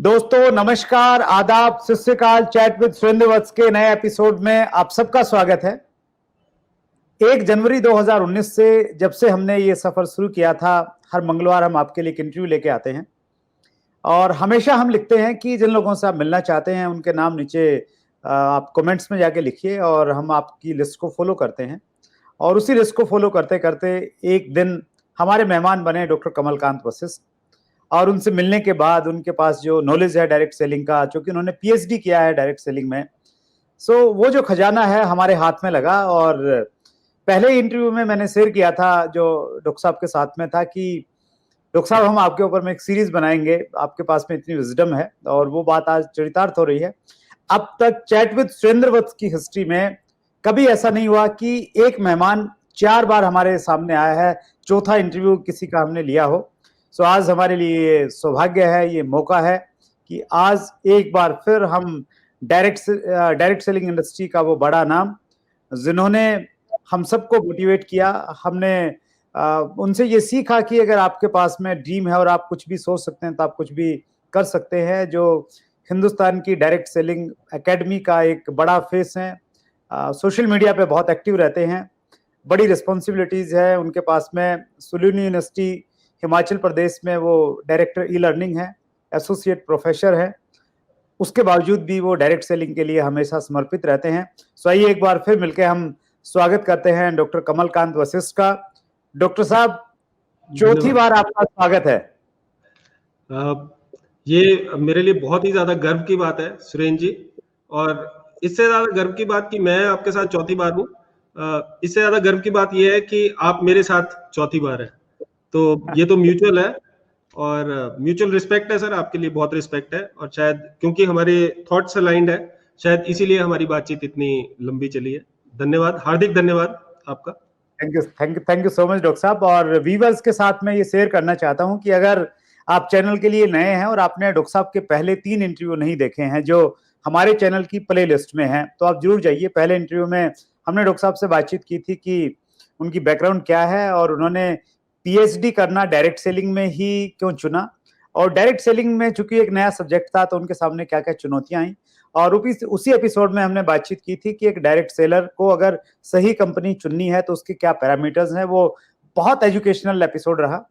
दोस्तों नमस्कार, आदाब, सत श्री अकाल। चैट विद सुरेंद्र वत्स के नए एपिसोड में आप सबका स्वागत है। 1 जनवरी 2019 से जब से हमने ये सफर शुरू किया था, हर मंगलवार हम आपके लिए एक इंटरव्यू लेके आते हैं और हमेशा हम लिखते हैं कि जिन लोगों से आप मिलना चाहते हैं उनके नाम नीचे आप कमेंट्स में जाके लिखिए और हम आपकी लिस्ट को फॉलो करते हैं। और उसी लिस्ट को फॉलो करते करते एक दिन हमारे मेहमान बने डॉक्टर कमलकांत वशिष्ठ। और उनसे मिलने के बाद उनके पास जो नॉलेज है डायरेक्ट सेलिंग का, चूंकि उन्होंने पीएचडी किया है डायरेक्ट सेलिंग में, सो वो जो खजाना है हमारे हाथ में लगा। और पहले इंटरव्यू में मैंने शेयर किया था जो डॉक्टर साहब के साथ में था कि डॉक्टर साहब हम आपके ऊपर में एक सीरीज बनाएंगे, आपके पास में इतनी विजडम है, और वो बात आज चरितार्थ हो रही है। अब तक चैट विद सुरेंद्र वत्स की हिस्ट्री में कभी ऐसा नहीं हुआ कि एक मेहमान 4 बार हमारे सामने आया है, चौथा इंटरव्यू किसी का हमने लिया हो। सो आज हमारे लिए सौभाग्य है, ये मौका है कि आज एक बार फिर हम डायरेक्ट सेलिंग इंडस्ट्री का वो बड़ा नाम जिन्होंने हम सबको मोटिवेट किया, हमने उनसे ये सीखा कि अगर आपके पास में ड्रीम है और आप कुछ भी सोच सकते हैं तो आप कुछ भी कर सकते हैं। जो हिंदुस्तान की डायरेक्ट सेलिंग एकेडमी का एक बड़ा फेस है, सोशल मीडिया पे बहुत एक्टिव रहते हैं, बड़ी रिस्पॉन्सिबिलिटीज है उनके पास में। सुलूनी यूनिवर्सिटी हिमाचल प्रदेश में वो डायरेक्टर ई लर्निंग है, एसोसिएट प्रोफेसर है, उसके बावजूद भी वो डायरेक्ट सेलिंग के लिए हमेशा समर्पित रहते हैं। सो आइए एक बार फिर मिलकर हम स्वागत करते हैं डॉक्टर कमलकांत वशिष्ठ का। डॉक्टर साहब, चौथी बार आपका स्वागत है। ये मेरे लिए बहुत ही ज्यादा गर्व की बात है सुरेंद्र जी, और इससे ज्यादा गर्व की बात कि मैं आपके साथ चौथी बार हूँ। इससे ज्यादा गर्व की बात यह है कि आप मेरे साथ चौथी बार है, तो ये तो म्यूचुअल है और म्यूचुअल रिस्पेक्ट है सर। आपके लिए बहुत रिस्पेक्ट है, और शायद क्योंकि हमारे थॉट्स अलाइंड है, शायद इसीलिए हमारी बातचीत इतनी लंबी चली है। धन्यवाद, हार्दिक धन्यवाद आपका। Thank you so much doctor साहब। और व्यूअर्स के साथ मैं ये शेयर करना चाहता हूं कि अगर आप चैनल के लिए नए हैं और आपने डॉक्टर साहब के पहले 3 इंटरव्यू नहीं देखे हैं जो हमारे चैनल की प्ले लिस्ट में है, तो आप जरूर जाइए। पहले इंटरव्यू में हमने डॉक्टर साहब से बातचीत की थी कि उनकी बैकग्राउंड क्या है और उन्होंने पीएचडी करना डायरेक्ट सेलिंग में ही क्यों चुना, और डायरेक्ट सेलिंग में चूंकि एक नया सब्जेक्ट था तो उनके सामने क्या क्या चुनौतियां आई। और उसी एपिसोड में हमने बातचीत की थी कि एक डायरेक्ट सेलर को अगर सही कंपनी चुननी है तो उसके क्या पैरामीटर्स हैं। वो बहुत एजुकेशनल एपिसोड रहा।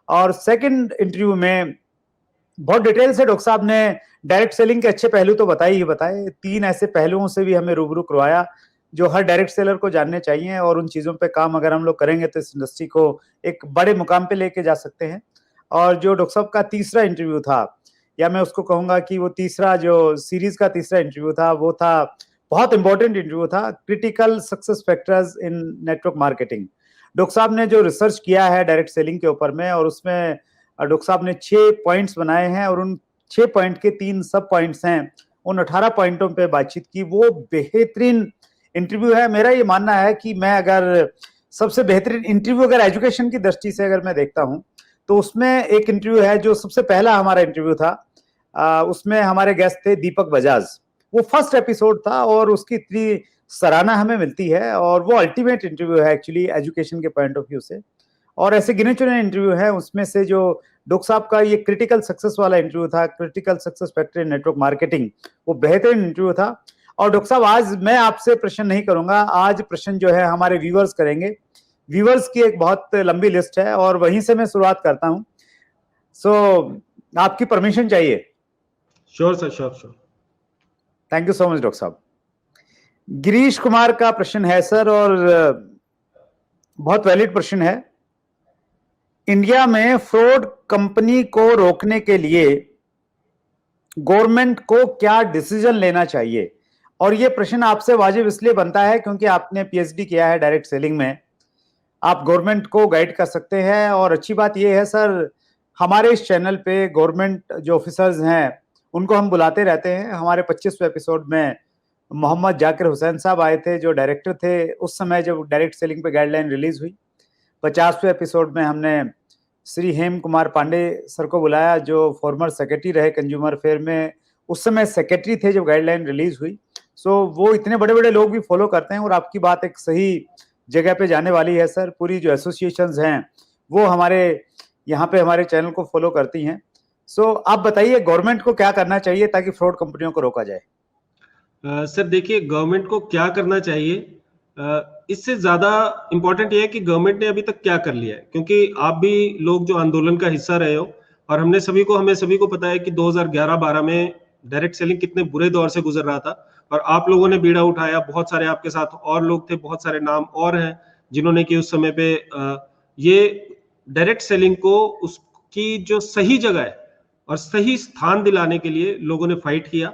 और सेकंड इंटरव्यू में बहुत डिटेल से डॉक्टर साहब ने डायरेक्ट सेलिंग के अच्छे पहलू तो बताए ही बताए, 3 ऐसे पहलुओं से भी हमें रूबरू करवाया जो हर डायरेक्ट सेलर को जानने चाहिए, और उन चीजों पे काम अगर हम लोग करेंगे तो इस इंडस्ट्री को एक बड़े मुकाम पे लेके जा सकते हैं। और जो डॉक्टर साहब का तीसरा इंटरव्यू था, या मैं उसको कहूंगा कि वो तीसरा जो सीरीज का तीसरा इंटरव्यू था, वो था बहुत इंपॉर्टेंट इंटरव्यू था, critical success factors in network marketing. Doctor साहब ने जो रिसर्च किया है डायरेक्ट सेलिंग के ऊपर में, और उसमें डॉक्टर साहब ने 6 पॉइंट्स बनाए हैं और उन 6 पॉइंट के 3 सब पॉइंट्स हैं। उन 18 पॉइंटों पे बातचीत की। वो बेहतरीन इंटरव्यू है। मेरा ये मानना है कि मैं अगर सबसे बेहतरीन इंटरव्यू अगर एजुकेशन की दृष्टि से अगर मैं देखता हूं तो उसमें एक इंटरव्यू है जो सबसे पहला हमारा इंटरव्यू था। उसमें हमारे गेस्ट थे दीपक बजाज। वो फर्स्ट एपिसोड था और उसकी इतनी सराहना हमें मिलती है, और वो अल्टीमेट इंटरव्यू है एक्चुअली एजुकेशन के पॉइंट ऑफ व्यू से। और ऐसे गिने चुने इंटरव्यू है, उसमें से जो डॉक्टर साहब का ये क्रिटिकल सक्सेस वाला इंटरव्यू था, critical success factor in network marketing, वो बेहतरीन इंटरव्यू था। और डॉक्टर साहब, आज मैं आपसे प्रश्न नहीं करूंगा, आज प्रश्न जो है हमारे व्यूअर्स करेंगे। व्यूअर्स की एक बहुत लंबी लिस्ट है और वहीं से मैं शुरुआत करता हूं। सो आपकी परमिशन चाहिए? Sure sir, sure. Thank you so much doctor साहब। गिरीश कुमार का प्रश्न है सर, और बहुत वैलिड प्रश्न है। इंडिया में फ्रॉड कंपनी को रोकने के लिए गवर्नमेंट को क्या डिसीजन लेना चाहिए? और ये प्रश्न आपसे वाजिब इसलिए बनता है क्योंकि आपने पीएचडी किया है डायरेक्ट सेलिंग में, आप गवर्नमेंट को गाइड कर सकते हैं। और अच्छी बात ये है सर, हमारे इस चैनल पे गवर्नमेंट जो ऑफिसर्स हैं उनको हम बुलाते रहते हैं। हमारे 25वें एपिसोड में मोहम्मद जाकिर हुसैन साहब आए थे जो डायरेक्टर थे उस समय जब डायरेक्ट सेलिंग पे गाइडलाइन रिलीज हुई। 50वें एपिसोड में हमने श्री हेम कुमार पांडे सर को बुलाया जो फॉर्मर सेक्रेटरी रहे कंज्यूमर अफेयर में, उस समय सेक्रेटरी थे जब गाइडलाइन रिलीज हुई। सो वो इतने बड़े बड़े लोग भी फॉलो करते हैं, और आपकी बात एक सही जगह पे जाने वाली है सर। पूरी जो एसोसिएशंस हैं वो हमारे यहाँ पे हमारे चैनल को फॉलो करती हैं। सो आप बताइए गवर्नमेंट को क्या करना चाहिए ताकि फ्रॉड कंपनियों को रोका जाए? सर देखिए, गवर्नमेंट को क्या करना चाहिए, इससे ज्यादा इंपॉर्टेंट ये है कि गवर्नमेंट ने अभी तक क्या कर लिया है, क्योंकि आप भी लोग जो आंदोलन का हिस्सा रहे हो, और हमें सभी को पता है कि 2011-12 में डायरेक्ट सेलिंग कितने बुरे दौर से गुजर रहा था, और आप लोगों ने बीड़ा उठाया, बहुत सारे आपके साथ और लोग थे, बहुत सारे नाम और हैं जिन्होंने कि उस समय पे ये डायरेक्ट सेलिंग को उसकी जो सही जगह है और सही स्थान दिलाने के लिए लोगों ने फाइट किया,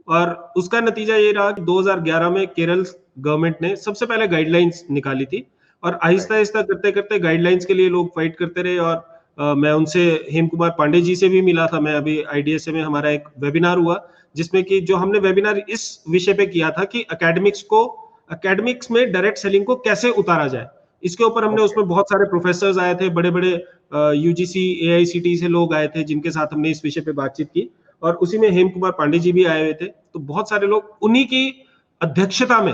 और उसका नतीजा ये रहा कि 2011 में केरल गवर्नमेंट ने सबसे पहले गाइडलाइंस निकाली थी, और आहिस्ता आहिस्ता करते करते गाइडलाइंस के लिए लोग फाइट करते रहे। और मैं उनसे हेम कुमार पांडे जी से भी मिला था, मैं अभी आईडीएसए में हमारा एक वेबिनार हुआ जिसमें कि जो हमने वेबिनार इस विषय पे किया था कि एकेडमिक्स में डायरेक्ट सेलिंग को कैसे उतारा जाए, इसके ऊपर हमने उसमें बहुत सारे प्रोफेसर्स आए थे, बड़े बड़े यूजीसी एआईसीटी से लोग आए थे जिनके साथ हमने इस विषय पे बातचीत की, और उसी में हेम कुमार पांडे जी भी आए हुए थे। तो बहुत सारे लोग उन्हीं की अध्यक्षता में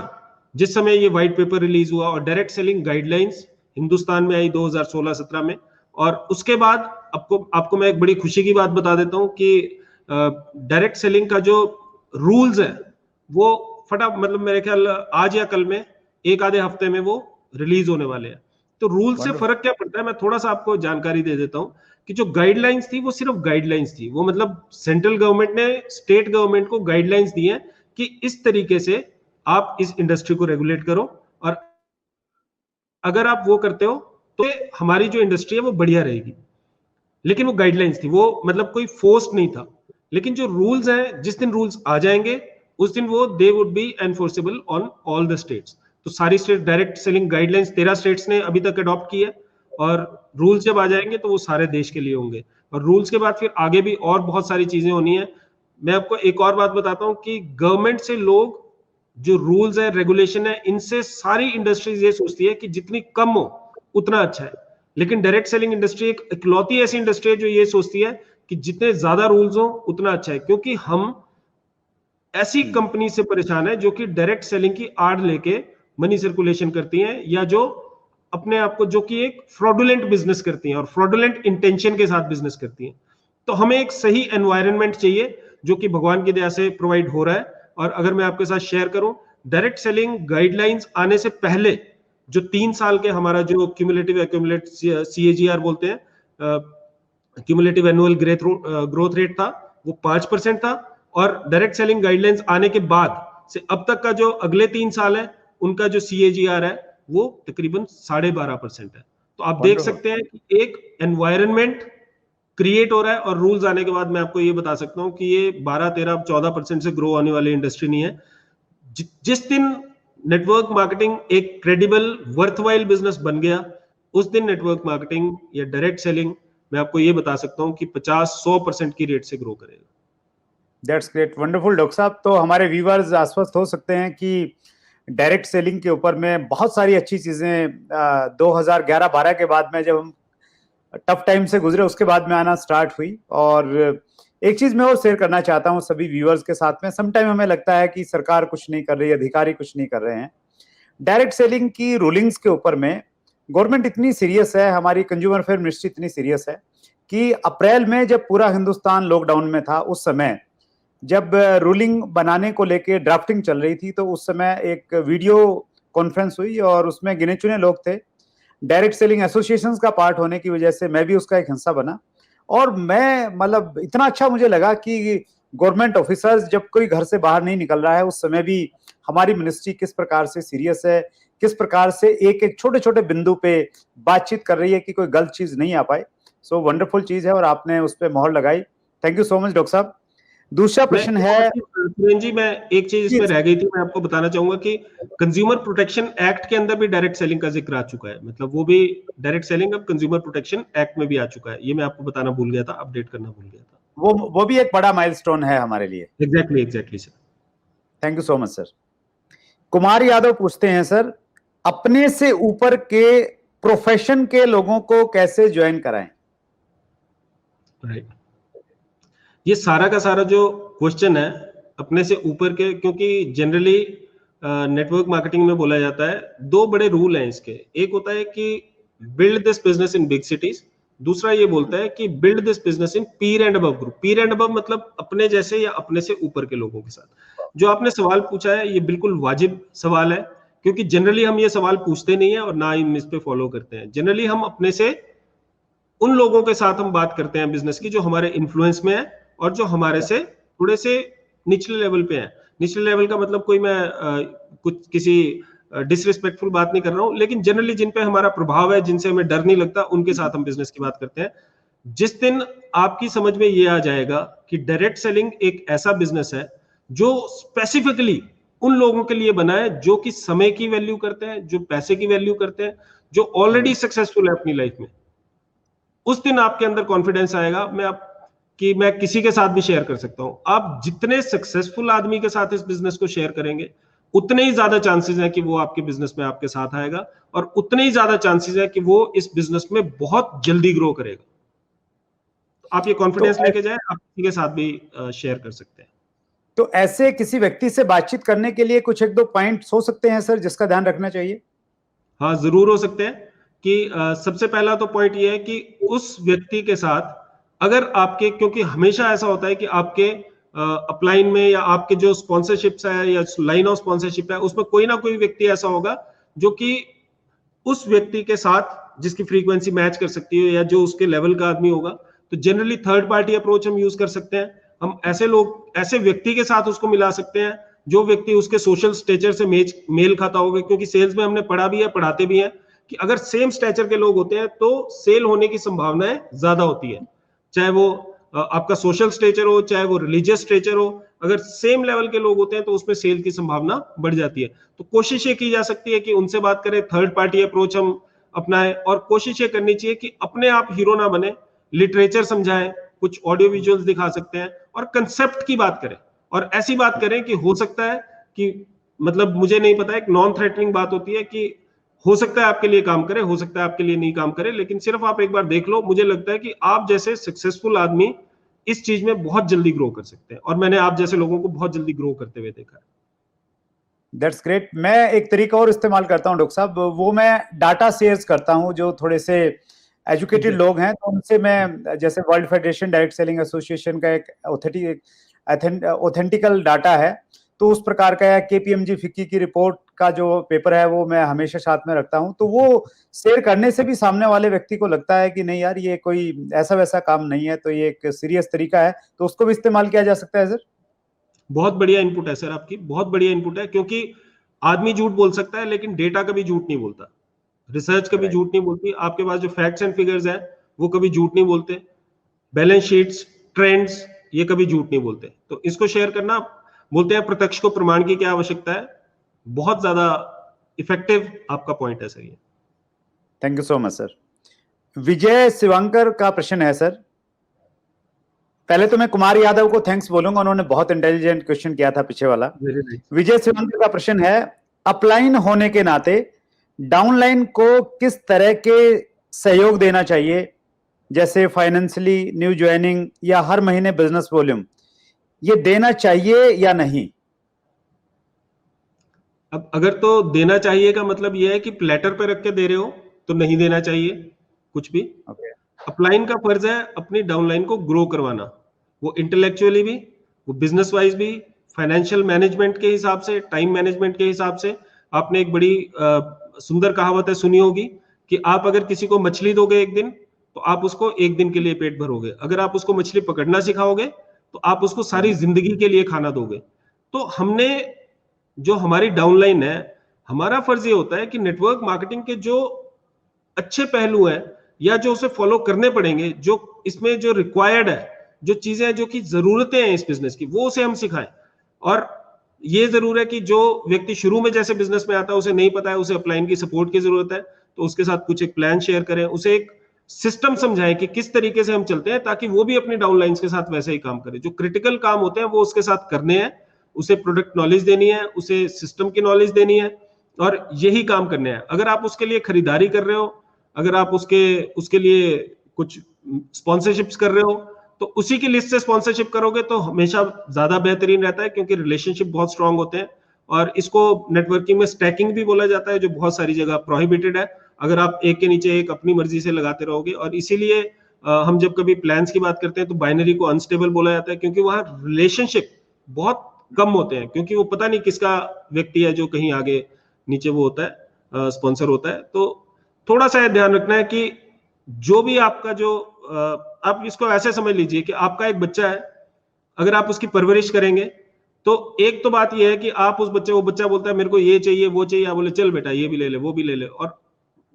जिस समय ये व्हाइट पेपर रिलीज हुआ और डायरेक्ट सेलिंग गाइडलाइंस हिंदुस्तान में आई 2016-17 में, और उसके बाद आपको मैं एक बड़ी खुशी की बात बता देता हूं कि डायरेक्ट सेलिंग का जो रूल्स है वो मतलब मेरे ख्याल आज या कल में, एक आधे हफ्ते में वो रिलीज होने वाले हैं। तो रूल से फर्क क्या पड़ता है, मैं थोड़ा सा आपको जानकारी दे देता हूं कि जो गाइडलाइंस थी वो सिर्फ गाइडलाइंस थी, वो मतलब सेंट्रल गवर्नमेंट ने स्टेट गवर्नमेंट को गाइडलाइंस दी है कि इस तरीके से आप इस इंडस्ट्री को रेगुलेट करो, और अगर आप वो करते हो तो हमारी जो इंडस्ट्री है वो बढ़िया रहेगी। लेकिन वो गाइडलाइंस थी, वो मतलब कोई फोर्स नहीं था। लेकिन जो रूल्स हैं, जिस दिन रूल्स आ जाएंगे उस दिन वो they would be enforceable on all the states. तो सारी state direct selling guidelines 13 states ने अभी तक अडॉप्ट की है, और रूल्स जब आ जाएंगे तो वो सारे देश के लिए होंगे, और रूल्स के बाद फिर आगे भी और बहुत सारी चीजें होनी है। मैं आपको एक और बात बताता हूं कि गवर्नमेंट से लोग जो रूल्स है, रेगुलेशन है, इनसे सारी इंडस्ट्रीज ये सोचती है कि जितनी कम हो उतना अच्छा है। लेकिन डायरेक्ट सेलिंग इंडस्ट्री एक इकलौती ऐसी इंडस्ट्री है जो ये सोचती है कि जितने ज्यादा रूल्स हो उतना अच्छा है, क्योंकि हम ऐसी कंपनी से परेशान है जो कि डायरेक्ट सेलिंग की आड़ लेके मनी सर्कुलेशन करती हैं, या जो अपने आप को, जो कि एक फ्रॉडुलेंट बिजनेस करती हैं और फ्रॉडुलेंट इंटेंशन के साथ बिजनेस करती हैं। तो हमें एक सही एनवायरनमेंट चाहिए जो कि भगवान की दया से प्रोवाइड हो रहा है। और अगर मैं आपके साथ शेयर करूं, डायरेक्ट सेलिंग गाइडलाइंस आने से पहले जो 3 साल के हमारा जो क्यूमुलेटिव CAGR बोलते हैं, क्यूमुलेटिव एनुअल ग्रोथ रेट था, वो 5% था, और डायरेक्ट सेलिंग गाइडलाइंस आने के बाद से अब तक का जो अगले 3 साल है उनका जो CAGR है वो तकरीबन 12.5% है। तो आप देख सकते हैं कि एक एनवायरनमेंट क्रिएट हो रहा है, और रूल्स आने के बाद मैं आपको ये बता सकता हूं कि ये 12, 13, 14% से ग्रो होने वाली इंडस्ट्री नहीं है। जिस दिन नेटवर्क मार्केटिंग एक क्रेडिबल वर्थवाइल बिजनेस बन गया, उस दिन नेटवर्क मार्केटिंग या डायरेक्ट सेलिंग, मैं आपको ये बता सकता हूं कि 50-100% की रेट से ग्रो करेगा। दैट्स ग्रेट, वंडरफुल डॉक्टर साहब। तो हमारे व्यूअर्स आश्वस्त हो सकते हैं कि डायरेक्ट सेलिंग के ऊपर में बहुत सारी अच्छी चीजें 2011-12 के बाद में, जब हम टफ टाइम से गुजरे, उसके बाद में आना स्टार्ट हुई। और एक चीज मैं और शेयर करना चाहता हूं सभी व्यूअर्स के साथ में। समटाइम हमें लगता है कि सरकार कुछ नहीं कर रही, अधिकारी कुछ नहीं कर रहे हैं। डायरेक्ट सेलिंग की रूलिंग्स के ऊपर में गवर्नमेंट इतनी सीरियस है, हमारी कंज्यूमर अफेयर मिनिस्ट्री इतनी सीरियस है कि अप्रैल में जब पूरा हिंदुस्तान लॉकडाउन में था, उस समय जब रूलिंग बनाने को लेके ड्राफ्टिंग चल रही थी, तो उस समय एक वीडियो कॉन्फ्रेंस हुई और उसमें गिने चुने लोग थे। डायरेक्ट सेलिंग एसोसिएशंस का पार्ट होने की वजह से मैं भी उसका एक हिस्सा बना, और मैं मतलब इतना अच्छा मुझे लगा कि गवर्नमेंट ऑफिसर्स जब कोई घर से बाहर नहीं निकल रहा है, उस समय भी हमारी मिनिस्ट्री किस प्रकार से सीरियस है, किस प्रकार से एक एक छोटे छोटे बिंदु पे बातचीत कर रही है कि कोई गलत चीज नहीं आ पाए। सो वंडरफुल चीज है, और आपने उस पर मोहर लगाई। Thank you so much doctor साहब। दूसरा प्रश्न है जी, मैं एक चीज इसमें रह गई थी, मैं आपको बताना चाहूंगा कि कंज्यूमर प्रोटेक्शन एक्ट के अंदर भी डायरेक्ट सेलिंग का जिक्र आ चुका है। मतलब वो भी डायरेक्ट सेलिंग अब कंज्यूमर प्रोटेक्शन एक्ट में भी आ चुका है। ये मैं आपको बताना भूल गया था, अपडेट करना भूल गया था। वो भी एक बड़ा माइलस्टोन है हमारे लिए। Exactly sir. Thank you so much sir. Kumar Yadav पूछते हैं, सर अपने से ऊपर के प्रोफेशन के लोगों को कैसे ज्वाइन कराएं? राइट, ये सारा का सारा जो क्वेश्चन है अपने से ऊपर के, क्योंकि जनरली नेटवर्क मार्केटिंग में बोला जाता है 2 बड़े रूल हैं इसके। एक होता है कि build this business in big cities, दूसरा ये बोलता है कि build this business in Pir and above group. Pir and above मतलब अपने जैसे या अपने से ऊपर के लोगों के साथ। जो आपने सवाल पूछा है ये बिल्कुल वाजिब सवाल है, क्योंकि जनरली हम ये सवाल पूछते नहीं है और ना ही इस पे फॉलो करते हैं। जनरली हम अपने से उन लोगों के साथ हम बात करते हैं बिजनेस की जो हमारे इन्फ्लुएंस में है और जो हमारे से थोड़े से निचले लेवल पे है। निचले लेवल का मतलब कोई मैं कुछ किसी डिसरिस्पेक्टफुल बात नहीं कर रहा हूं, लेकिन जनरली जिन पे हमारा प्रभाव है, जिनसे हमें डर नहीं लगता, उनके साथ हम बिजनेस की बात करते हैं। जिस दिन आपकी समझ में ये आ जाएगा कि डायरेक्ट सेलिंग एक ऐसा बिजनेस है जो स्पेसिफिकली उन लोगों के लिए बना है जो कि समय की वैल्यू करते हैं, जो पैसे की वैल्यू करते हैं, जो ऑलरेडी सक्सेसफुल है अपनी लाइफ में, उस दिन आपके अंदर कॉन्फिडेंस आएगा। मैं किसी के साथ भी शेयर कर सकता हूं। आप जितने सक्सेसफुल आदमी के साथ इस बिजनेस को शेयर करेंगे, उतने ही ज्यादा चांसेस हैं कि वो आपके बिजनेस में आपके साथ आएगा, और उतने ही ज्यादा चांसेस है कि वो इस बिजनेस में बहुत जल्दी ग्रो करेगा। आप ये कॉन्फिडेंस लेके जाए, आप किसी के साथ भी शेयर कर सकते हैं। तो ऐसे किसी व्यक्ति से बातचीत करने के लिए कुछ एक दो पॉइंट्स हो सकते हैं सर जिसका ध्यान रखना चाहिए? हाँ, जरूर हो सकते हैं। कि सबसे पहला तो पॉइंट ये है कि उस व्यक्ति के साथ अगर आपके, क्योंकि हमेशा ऐसा होता है कि आपके अपलाइन में या आपके जो स्पॉन्सरशिप्स है या लाइन ऑफ स्पॉन्सरशिप है, उसमें कोई ना कोई व्यक्ति ऐसा होगा जो कि उस व्यक्ति के साथ जिसकी फ्रीक्वेंसी मैच कर सकती है या जो उसके लेवल का आदमी होगा। तो जनरली थर्ड पार्टी अप्रोच हम यूज कर सकते हैं। हम ऐसे व्यक्ति के साथ उसको मिला सकते हैं जो व्यक्ति उसके सोशल स्टेचर से मेल खाता होगा, क्योंकि सेल्स में हमने पढ़ा भी है, पढ़ाते भी हैं कि अगर सेम स्टेचर के लोग होते हैं तो सेल होने की संभावनाएं ज्यादा होती है। चाहे वो आपका सोशल स्टेचर हो, चाहे वो रिलीजियस स्टेचर हो, अगर सेम लेवल के लोग होते हैं तो उसमें सेल की संभावना बढ़ जाती है। तो कोशिश ये की जा सकती है कि उनसे बात करें, थर्ड पार्टी अप्रोच हम अपनाएं, और कोशिश ये करनी चाहिए कि अपने आप हीरो ना बने, लिटरेचर समझाएं, कुछ ऑडियो विजुअल्स दिखा सकते हैं, और कंसेप्ट की बात करें। और ऐसी बात करें कि हो सकता है कि, मतलब मुझे नहीं पता, एक नॉन थ्रेटनिंग बात होती है कि हो सकता है आपके लिए काम करे, हो सकता है आपके लिए नहीं काम करे, लेकिन सिर्फ आप एक बार देख लो। मुझे लगता है कि आप जैसे सक्सेसफुल आदमी इस चीज में बहुत जल्दी ग्रो कर सकते हैं, और मैंने आप जैसे लोगों को बहुत जल्दी ग्रो करते हुए देखा है। That's great. मैं एक तरीका और इस्तेमाल करता हूं डॉक्टर साहब, वो मैं डाटा शेयर्स करता हूं। जो थोड़े से एजुकेटेड लोग हैं तो उनसे मैं, जैसे world federation direct selling association का एक ऑथेंटिकल डाटा है, तो उस प्रकार का केपीएमजी फिक्की की रिपोर्ट का जो पेपर है वो मैं हमेशा साथ में रखता हूं। तो वो शेयर करने से भी सामने वाले व्यक्ति को लगता है कि नहीं यार, ये कोई ऐसा वैसा काम नहीं है, तो ये एक सीरियस तरीका है, तो उसको भी इस्तेमाल किया जा सकता है सर। बहुत बढ़िया इनपुट है सर आपकी, बहुत बढ़िया इनपुट है, क्योंकि आदमी झूठ बोल सकता है लेकिन डेटा कभी झूठ नहीं बोलता, रिसर्च कभी झूठ नहीं बोलती। आपके पास जो फैक्ट्स एंड फिगर्स है वो कभी झूठ नहीं बोलते, बैलेंस शीट्स, ट्रेंड्स, ये कभी झूठ नहीं बोलते। तो इसको शेयर करना, बोलते हैं प्रत्यक्ष को प्रमाण की क्या आवश्यकता है, बहुत ज्यादा इफेक्टिव आपका पॉइंट है सर ये। Thank you so much sir. Vijay Shivankar का प्रश्न है सर। पहले तो मैं कुमार यादव को थैंक्स बोलूंगा, उन्होंने बहुत इंटेलिजेंट क्वेश्चन किया था पीछे वाला। विजय शिवांकर का प्रश्न है, अपलाइन होने के नाते डाउनलाइन को किस तरह के सहयोग देना चाहिए, जैसे फाइनेंशियली, न्यू ज्वाइनिंग या हर महीने बिजनेस वॉल्यूम, ये देना चाहिए या नहीं? अब अगर तो देना चाहिए का मतलब यह है कि प्लेटर पे रख के दे रहे हो तो नहीं देना चाहिए कुछ भी। अपलाइन का फर्ज है अपनी डाउनलाइन को ग्रो करवाना, वो इंटेलेक्चुअली भी, वो बिजनेस वाइज भी, फाइनेंशियल मैनेजमेंट के हिसाब से, टाइम मैनेजमेंट के हिसाब से। आपने एक बड़ी सुंदर कहावत है सुनी होगी कि आप अगर किसी को मछली दोगे एक दिन तो आप उसको एक दिन के लिए पेट भरोगे, अगर आप उसको मछली पकड़ना सिखाओगे तो आप उसको सारी जिंदगी के लिए खाना दोगे। तो हमने, जो हमारी डाउनलाइन है, हमारा फर्ज ये होता है कि नेटवर्क मार्केटिंग के जो अच्छे पहलू हैं या जो उसे फॉलो करने पड़ेंगे, जो इसमें जो रिक्वायर्ड है, जो चीजें जो कि जरूरतें हैं इस बिजनेस की, वो उसे हम सिखाएं। और ये जरूर है कि जो व्यक्ति शुरू में जैसे बिजनेस में आता है उसे नहीं पता है, उसे अपलाइन की सपोर्ट की जरूरत है, तो उसके साथ कुछ एक प्लान शेयर करें, उसे एक सिस्टम समझाएं कि किस तरीके से हम चलते हैं, ताकि वो भी अपनी डाउनलाइंस के साथ वैसे ही काम करे। जो क्रिटिकल काम होते हैं वो उसके साथ करने हैं, उसे प्रोडक्ट नॉलेज देनी है, उसे सिस्टम की नॉलेज देनी है, और यही काम करने हैं। अगर आप उसके लिए खरीदारी कर रहे हो, अगर आप उसके लिए कुछ स्पॉन्सरशिप्स कर रहे हो, तो उसी की लिस्ट से स्पॉन्सरशिप करोगे तो हमेशा ज्यादा बेहतरीन रहता है, क्योंकि रिलेशनशिप बहुत स्ट्रांग होते हैं। और इसको नेटवर्किंग में स्टैकिंग भी बोला जाता है, जो बहुत सारी जगह प्रोहिबिटेड है, अगर आप एक के नीचे एक अपनी मर्जी से लगाते रहोगे। और इसीलिए हम जब कभी प्लान्स की बात करते हैं तो बाइनरी को अनस्टेबल बोला जाता है, क्योंकि वहां रिलेशनशिप बहुत कम होते हैं, क्योंकि वो पता नहीं किसका व्यक्ति है जो कहीं आगे नीचे वो होता है, स्पॉन्सर होता है। तो थोड़ा सा ध्यान रखना है कि जो भी आपका जो आप इसको ऐसे समझ लीजिए कि आपका एक बच्चा है, अगर आप उसकी परवरिश करेंगे तो एक तो बात यह है कि आप उस बच्चे, वो बच्चा बोलता है मेरे को ये चाहिए वो चाहिए, आप बोले चल बेटा ये भी ले ले वो भी ले ले, और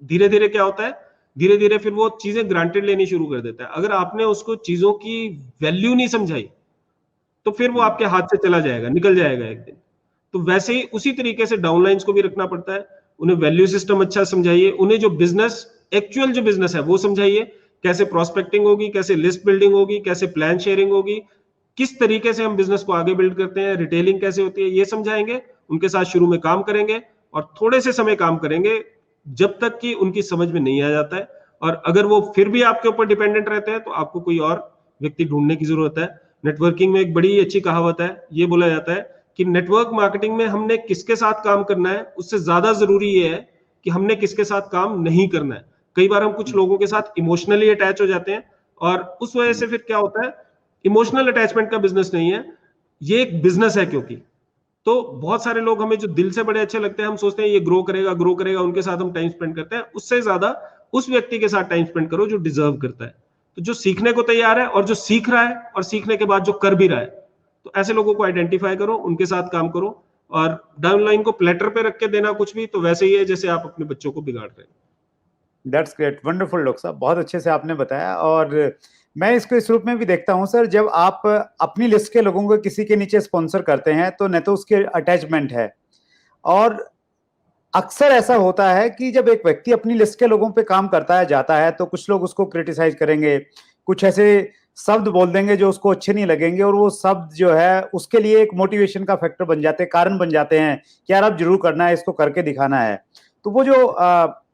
धीरे धीरे क्या होता है, धीरे धीरे फिर वो चीजें ग्रांटेड लेनी शुरू कर देता है। अगर आपने उसको चीजों की वैल्यू नहीं समझाई तो फिर वो आपके हाथ से चला जाएगा, निकल जाएगा एक दिन। तो वैसे ही उसी तरीके से डाउनलाइंस को भी रखना पड़ता है। उन्हें वैल्यू सिस्टम अच्छा समझाइए, उन्हें जो बिजनेस, एक्चुअल जो बिजनेस है वो समझाइए, कैसे प्रोस्पेक्टिंग होगी, कैसे लिस्ट बिल्डिंग होगी, कैसे प्लान शेयरिंग होगी, किस तरीके से हम बिजनेस को आगे बिल्ड करते हैं, रिटेलिंग कैसे होती है, ये समझाएंगे। उनके साथ शुरू में काम करेंगे और थोड़े से समय काम करेंगे जब तक कि उनकी समझ में नहीं आ जाता है। और अगर वो फिर भी आपके ऊपर डिपेंडेंट रहते हैं तो आपको कोई और व्यक्ति ढूंढने की जरूरत है। नेटवर्किंग में एक बड़ी अच्छी कहावत है, ये बोला जाता है कि नेटवर्क मार्केटिंग में हमने किसके साथ काम करना है उससे ज्यादा जरूरी ये है कि हमने किसके साथ काम नहीं करना है। कई बार हम कुछ लोगों के साथ इमोशनली अटैच हो जाते हैं और उस वजह से फिर क्या होता है, इमोशनल अटैचमेंट का बिजनेस नहीं है, ये एक बिजनेस है। क्योंकि तो बहुत सारे लोग हमें जो दिल से बड़े अच्छे लगते हैं, हम सोचते हैं ये ग्रो करेगा, उनके साथ हम टाइम स्पेंड करते हैं। उससे ज्यादा उस व्यक्ति के साथ टाइम स्पेंड करो जो डिजर्व करता है, तो जो सीखने को तैयार है और जो सीख रहा है और सीखने के बाद जो कर भी रहा है। तो ऐसे लोगों को आइडेंटिफाई करो, उनके साथ काम करो। और डाउनलाइन को प्लेटर पे रख के देना कुछ भी तो वैसे ही है जैसे आप अपने बच्चों को बिगाड़ रहे हैं। दैट्स ग्रेट, वंडरफुल डॉक्टर साहब, बहुत अच्छे से आपने बताया। और मैं इसको इस रूप में भी देखता हूं सर, जब आप अपनी लिस्ट के लोगों को किसी के नीचे स्पॉन्सर करते हैं तो न तो उसके अटैचमेंट है, और अक्सर ऐसा होता है कि जब एक व्यक्ति अपनी लिस्ट के लोगों पे काम करता है जाता है तो कुछ लोग उसको क्रिटिसाइज करेंगे, कुछ ऐसे शब्द बोल देंगे जो उसको अच्छे नहीं लगेंगे, और वो शब्द जो है उसके लिए एक मोटिवेशन का फैक्टर बन जाते हैं, कारण बन जाते हैं कि यार अब जरूर करना है, इसको करके दिखाना है। तो वो जो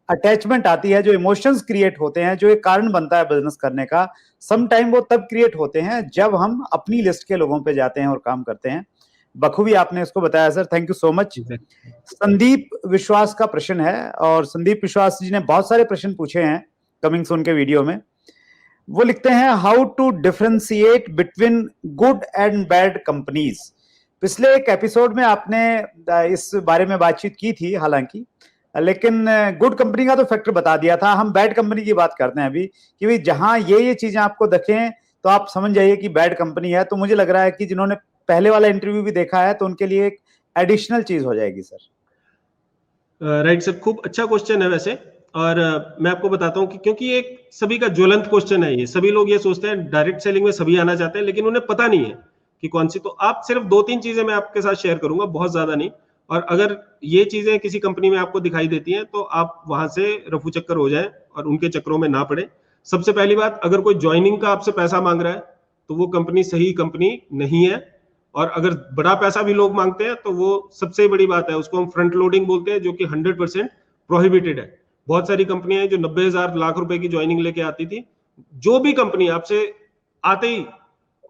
अटैचमेंट आती है, जो इमोशंस क्रिएट होते हैं, जो एक कारण बनता है बिजनेस करने का, सम टाइम वो तब क्रिएट होते हैं जब हम अपनी लिस्ट के लोगों पे जाते हैं और काम करते हैं। बखूबी आपने इसको बताया sir, thank you so much. Sandeep विश्वास का प्रश्न है, और संदीप विश्वास जी ने बहुत सारे प्रश्न पूछे हैं कमिंग सून के वीडियो में। वो लिखते हैं, how to differentiate between good and bad companies. पिछले एक एपिसोड में आपने इस बारे में बातचीत की थी हालांकि, लेकिन गुड कंपनी का तो फैक्टर बता दिया था। हम बैड कंपनी की बात करते हैं अभी, कि भाई जहां ये चीजें आपको दिखें तो आप समझ जाइए कि बैड कंपनी है। तो मुझे लग रहा है कि जिन्होंने पहले वाला इंटरव्यू भी देखा है तो उनके लिए एक एडिशनल चीज हो जाएगी सर। राइट सर, खूब अच्छा क्वेश्चन है वैसे। और मैं आपको बताता हूं कि क्योंकि एक सभी का ज्वलंत क्वेश्चन है ये, सभी लोग ये सोचते हैं डायरेक्ट सेलिंग में सभी आना चाहते हैं, लेकिन उन्हें पता नहीं है कि कौन सी। तो आप सिर्फ 2-3 चीजें मैं आपके साथ शेयर करूंगा, बहुत ज्यादा नहीं। और अगर ये चीजें किसी कंपनी में आपको दिखाई देती हैं तो आप वहां से रफू चक्कर हो जाए और उनके चक्करों में ना पड़े। सबसे पहली बात, अगर कोई ज्वाइनिंग का आपसे पैसा मांग रहा है तो वो कंपनी सही कंपनी नहीं है। और अगर बड़ा पैसा भी लोग मांगते हैं तो वो सबसे बड़ी बात है, उसको हम फ्रंट लोडिंग बोलते हैं, जो कि 100% प्रोहिबिटेड है। बहुत सारी कंपनियां हैं जो 90,000 लाख रुपए की ज्वाइनिंग लेके आती थी। जो भी कंपनी आपसे आते ही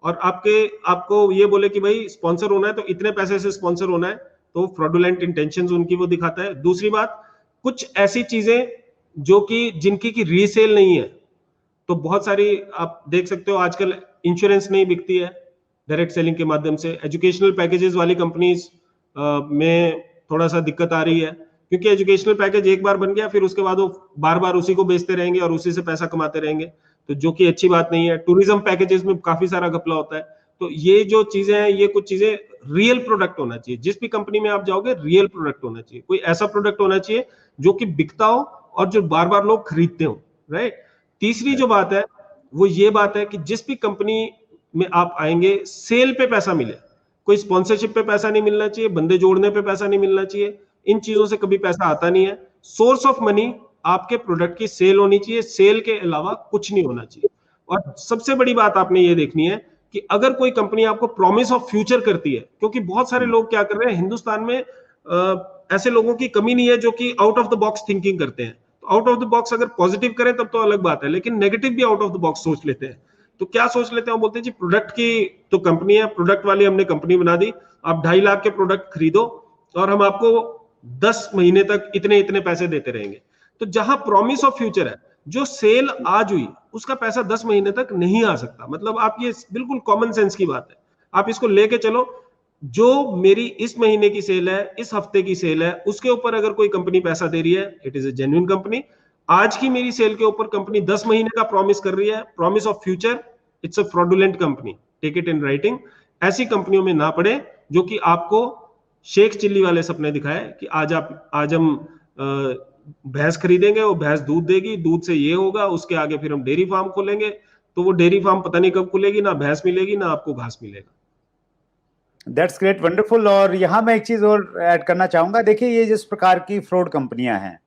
और आपको ये बोले कि भाई स्पॉन्सर होना है तो इतने पैसे से स्पॉन्सर होना है, तो फ्रॉडुलेंट इंटेंशंस उनकी वो दिखाता है। दूसरी बात, कुछ ऐसी चीजें जो कि जिनकी की रीसेल नहीं है। तो बहुत सारी आप देख सकते हो आजकल इंश्योरेंस नहीं बिकती है डायरेक्ट सेलिंग के माध्यम से। एजुकेशनल पैकेजेस वाली कंपनीज में थोड़ा सा दिक्कत आ रही है, क्योंकि एजुकेशनल पैकेज एक बार बन गया फिर उसके बाद वो बार बार उसी को बेचते रहेंगे और उसी से पैसा कमाते रहेंगे, तो जो कि अच्छी बात नहीं है। टूरिज्म पैकेजेस में काफी सारा घपला होता है। तो ये जो चीजें हैं, ये कुछ चीजें, रियल प्रोडक्ट होना चाहिए। जिस भी कंपनी में आप जाओगे रियल प्रोडक्ट होना चाहिए, कोई ऐसा प्रोडक्ट होना चाहिए जो कि बिकता हो और जो बार बार लोग खरीदते हो, राइट। तीसरी जो बात है वो ये बात है कि जिस भी कंपनी में आप आएंगे सेल पे पैसा मिले, कोई स्पॉन्सरशिप पे पैसा नहीं मिलना चाहिए, बंदे जोड़ने पे पैसा नहीं मिलना चाहिए, इन चीजों से कभी पैसा आता नहीं है। सोर्स ऑफ मनी आपके प्रोडक्ट की सेल होनी चाहिए, सेल के अलावा कुछ नहीं होना चाहिए। और सबसे बड़ी बात आपने ये देखनी है कि अगर कोई कंपनी आपको प्रॉमिस ऑफ फ्यूचर करती है, क्योंकि बहुत सारे लोग क्या कर रहे हैं हिंदुस्तान में, ऐसे लोगों की कमी नहीं है जो कि out of the box thinking करते हैं। तो आउट ऑफ द बॉक्स अगर पॉजिटिव करें तब तो अलग बात है, लेकिन नेगेटिव भी आउट ऑफ द बॉक्स सोच लेते हैं। तो क्या सोच लेते हैं, वो बोलते हैं जी प्रोडक्ट की तो कंपनी है, प्रोडक्ट वाली हमने कंपनी बना दी, आप 2.5 लाख के प्रोडक्ट खरीदो और हम आपको 10 महीने तक इतने इतने पैसे देते रहेंगे। तो जहां प्रॉमिस ऑफ फ्यूचर है, जो सेल आज हुई उसका पैसा 10 महीने तक नहीं आ सकता। मतलब आप ये बिल्कुल कॉमन सेंस की बात है, आप इसको लेके चलो। जो मेरी इस महीने की सेल है, इस हफ्ते की सेल है, उसके ऊपर अगर कोई कंपनी पैसा दे रही है, it is a genuine company. आज की मेरी सेल के ऊपर कंपनी 10 महीने का प्रॉमिस कर रही है, promise of future, it's a fraudulent company, take it in writing. ऐसी कंपनियों में ना पड़े जो कि आपको शेख चिल्ली वाले सपने दिखाए कि आज हम भैंस खरीदेंगे, वो भैंस दूध देगी, दूध से ये होगा, उसके आगे फिर हम डेयरी फार्म खोलेंगे, तो वो डेयरी फार्म पता नहीं कब खुलेगी, ना भैंस मिलेगी ना आपको घास मिलेगा। That's great, wonderful. और यहाँ मैं एक चीज और ऐड करना चाहूंगा। देखिए, ये जिस प्रकार की फ्रॉड कंपनियां हैं,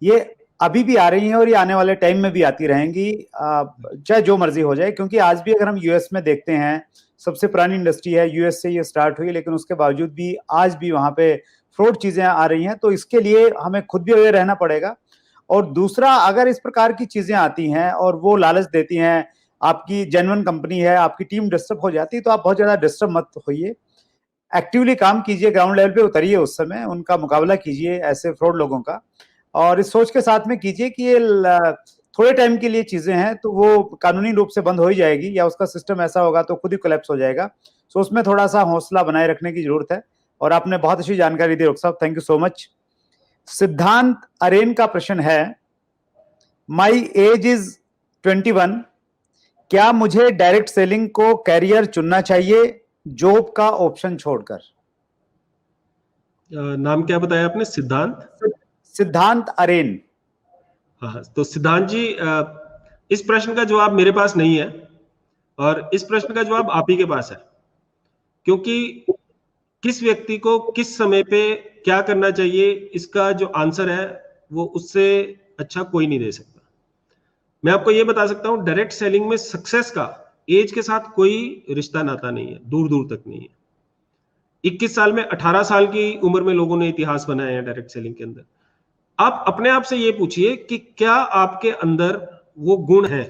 ये अभी भी आ रही हैं और ये आने वाले टाइम में भी आती रहेंगी, चाहे जो मर्जी हो जाए। क्योंकि आज भी अगर हम यूएस में देखते हैं, सबसे पुरानी इंडस्ट्री है, यूएस से ये स्टार्ट हुई, लेकिन उसके बावजूद भी आज भी वहां पे फ्रॉड चीजें आ रही हैं। तो इसके लिए हमें खुद भी अवेयर रहना पड़ेगा। और दूसरा, अगर इस प्रकार की चीजें आती हैं और वो लालच देती हैं, आपकी जेन्युइन कंपनी है, आपकी टीम डिस्टर्ब हो जाती है, तो आप बहुत ज्यादा डिस्टर्ब मत होइए। एक्टिवली काम कीजिए, ग्राउंड लेवल पे उतरिए, उस समय उनका मुकाबला कीजिए ऐसे फ्रॉड लोगों का। और इस सोच के साथ में कीजिए कि ये थोड़े टाइम के लिए चीजें हैं, तो वो कानूनी रूप से बंद हो ही जाएगी, या उसका सिस्टम ऐसा होगा तो खुद ही कोलैप्स हो जाएगा। सो उसमें थोड़ा सा हौसला बनाए रखने की जरूरत है। और आपने बहुत अच्छी जानकारी दी डॉक्टर साहब, थैंक यू सो मच। सिद्धांत अरेन का प्रश्न है, माई एज इज 21, क्या मुझे डायरेक्ट सेलिंग को कैरियर चुनना चाहिए जॉब का ऑप्शन छोड़कर? नाम क्या बताया आपने? सिद्धांत अरेन। हाँ, तो सिद्धांत जी, इस प्रश्न का जवाब मेरे पास नहीं है, और इस प्रश्न का जवाब आप ही के पास है। क्योंकि किस व्यक्ति को किस समय पे क्या करना चाहिए, इसका जो आंसर है वो उससे अच्छा कोई नहीं दे सकता। मैं आपको ये बता सकता हूं, डायरेक्ट सेलिंग में सक्सेस का एज के साथ कोई रिश्ता नाता नहीं है, दूर दूर तक नहीं है। 21 साल में, 18 साल की उम्र में लोगों ने इतिहास बनाया है डायरेक्ट सेलिंग के अंदर। आप अपने आप से ये पूछिए कि क्या आपके अंदर वो गुण है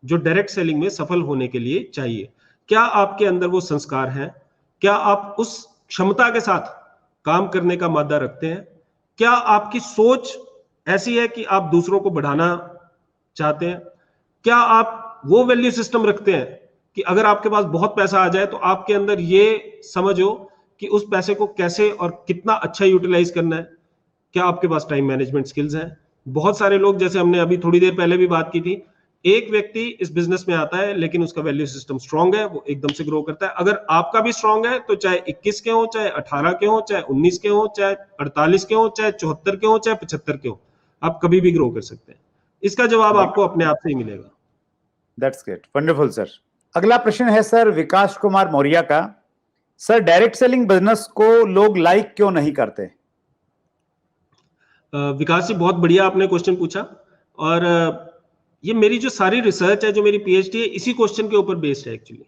जो डायरेक्ट सेलिंग में सफल होने के लिए चाहिए? क्या आपके अंदर वो संस्कार हैं? क्या आप उस क्षमता के साथ काम करने का मादा रखते हैं? क्या आपकी सोच ऐसी है कि आप दूसरों को बढ़ाना चाहते हैं? क्या आप वो वैल्यू सिस्टम रखते हैं कि अगर आपके पास बहुत पैसा आ जाए तो आपके अंदर ये समझ हो कि उस पैसे को कैसे और कितना अच्छा यूटिलाइज करना है? क्या आपके पास टाइम मैनेजमेंट स्किल्स हैं? बहुत सारे लोग, जैसे हमने अभी थोड़ी देर पहले भी बात की थी, एक व्यक्ति इस बिजनेस में आता है लेकिन उसका वैल्यू सिस्टम स्ट्रांग है, वो एकदम से ग्रो करता है। अगर आपका भी स्ट्रांग है तो चाहे 21 के हो, चाहे 18 के हो, चाहे 19 के हो, चाहे 48 के हो, चाहे 74 के हो, चाहे 75 के हो, आप कभी भी ग्रो कर सकते हैं। इसका जवाब आपको अपने आप से ही मिलेगा। That's great, wonderful sir. अगला प्रश्न है सर विकास कुमार मौर्य का। सर, डायरेक्ट सेलिंग बिजनेस को लोग लाइक क्यों नहीं करते? विकास जी, बहुत बढ़िया आपने क्वेश्चन पूछा। और ये मेरी जो सारी रिसर्च है, जो मेरी पीएचडी है, इसी क्वेश्चन के ऊपर बेस्ड है एक्चुअली।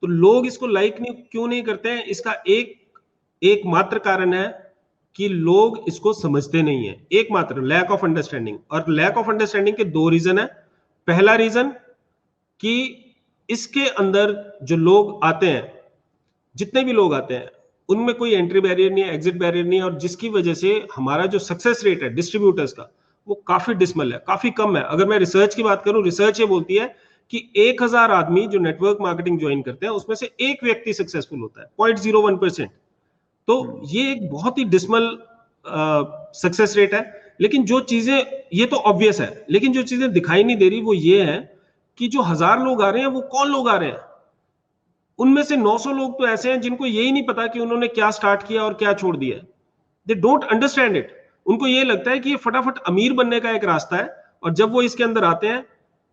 तो लोग इसको लाइक क्यों नहीं करते हैं, इसका एकमात्र कारण है कि लोग इसको समझते नहीं है। एकमात्र, लैक ऑफ अंडरस्टैंडिंग। और लैक ऑफ अंडरस्टैंडिंग के दो रीजन है। पहला रीजन कि इसके अंदर जो लोग आते हैं, जितने भी लोग आते हैं, उनमें कोई एंट्री बैरियर नहीं है, एग्जिट बैरियर नहीं है, और जिसकी वजह से हमारा जो सक्सेस रेट है डिस्ट्रीब्यूटर्स का, वो काफी डिसमल है, काफी कम है। अगर मैं रिसर्च की बात करूं, रिसर्च ये बोलती है कि 1000 आदमी जो नेटवर्क मार्केटिंग ज्वाइन करते हैं, उसमें से एक व्यक्ति सक्सेसफुल होता है, 0.01%। तो ये एक बहुत ही डिसमल सक्सेस रेट है। लेकिन जो चीजें, ये तो ऑब्वियस है, लेकिन जो चीजें दिखाई नहीं दे रही वो ये है कि जो 1000 लोग आ रहे हैं, वो कौन लोग आ रहे हैं? उनमें से 900 लोग तो ऐसे हैं जिनको यही नहीं पता कि उन्होंने क्या स्टार्ट किया और क्या छोड़ दिया। They don't understand it. उनको ये लगता है कि ये फटाफट अमीर बनने का एक रास्ता है, और जब वो इसके अंदर आते हैं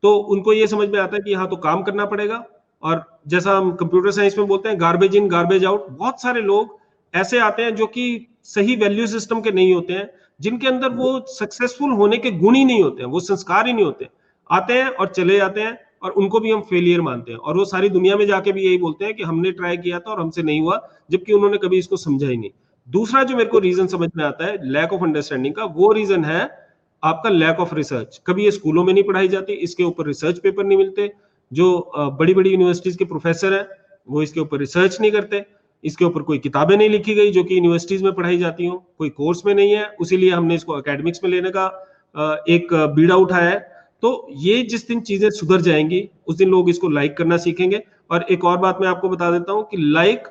तो उनको ये समझ में आता है कि यहाँ तो काम करना पड़ेगा। और जैसा हम कंप्यूटर साइंस में बोलते हैं, गार्बेज इन गार्बेज आउट। बहुत सारे लोग ऐसे आते हैं जो कि सही वैल्यू सिस्टम के नहीं होते हैं, जिनके अंदर वो सक्सेसफुल होने के गुण ही नहीं होते हैं, वो संस्कार ही नहीं होते। आते हैं और चले जाते हैं, और उनको भी हम फेलियर मानते हैं, और वो सारी दुनिया में जाके भी यही बोलते हैं कि हमने ट्राई किया था और हमसे नहीं हुआ, जबकि उन्होंने कभी इसको समझा ही नहीं। दूसरा जो मेरे को रीजन समझ में आता है लैक ऑफ अंडरस्टैंडिंग का, वो रीजन है आपका लैक ऑफ रिसर्च। कभी ये स्कूलों में नहीं पढ़ाई जाती, इसके ऊपर रिसर्च पेपर नहीं मिलते। जो बड़ी बड़ी यूनिवर्सिटीज के प्रोफेसर हैं, वो इसके ऊपर रिसर्च नहीं करते। इसके ऊपर कोई किताबें नहीं लिखी गई जो कि यूनिवर्सिटीज में पढ़ाई जाती हो, कोई कोर्स में नहीं है, उसीलिए हमने इसको एकेडमिक्स में लेने का एक बीड़ा उठाया है। तो ये जिस दिन चीजें सुधर जाएंगी उस दिन लोग इसको लाइक करना सीखेंगे। और एक और बात मैं आपको बता देता हूं कि लाइक